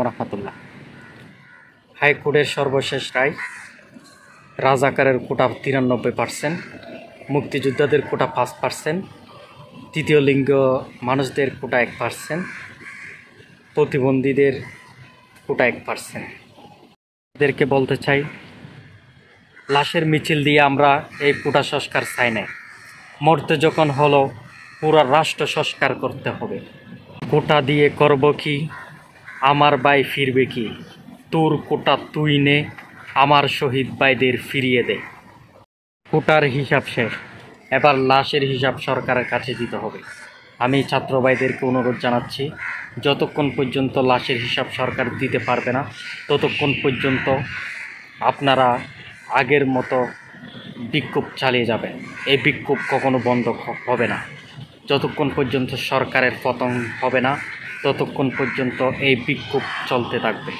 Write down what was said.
রহমতুল্লাহ। হাইকোর্টের সর্বশেষ রায়, রাজাকারের কোটা 93%, মুক্তিযোদ্ধাদের কোটা 5%, তৃতীয় লিঙ্গ মানুষদের কোটা 1%, প্রতিবন্ধীদের কোটা 1%। এদেরকে বলতে চাই, লাশের মিছিল দিয়ে আমরা এই কোটা সংস্কার চাই না। মরতে যখন হলো পুরা রাষ্ট্র সংস্কার করতে হবে। কোটা দিয়ে করব কি, আমার ভাই ফিরবে কি? তোর কোটা তুই নে, আমার শহীদ ভাইদের ফিরিয়ে দে। কোটার হিসাব শেষ, এবার লাশের হিসাব সরকারের কাছে দিতে হবে। আমি ছাত্র ভাইদেরকে অনুরোধ জানাচ্ছি, যতক্ষণ পর্যন্ত লাশের হিসাব সরকার দিতে পারবে না, ততক্ষণ পর্যন্ত আপনারা আগের মতো বিক্ষোভ চালিয়ে যাবেন। এই বিক্ষোভ কখনো বন্ধ হবে না। যতক্ষণ পর্যন্ত সরকারের পতন হবে না, ততক্ষণ পর্যন্ত এই বিক্ষোভ চলতে থাকবে।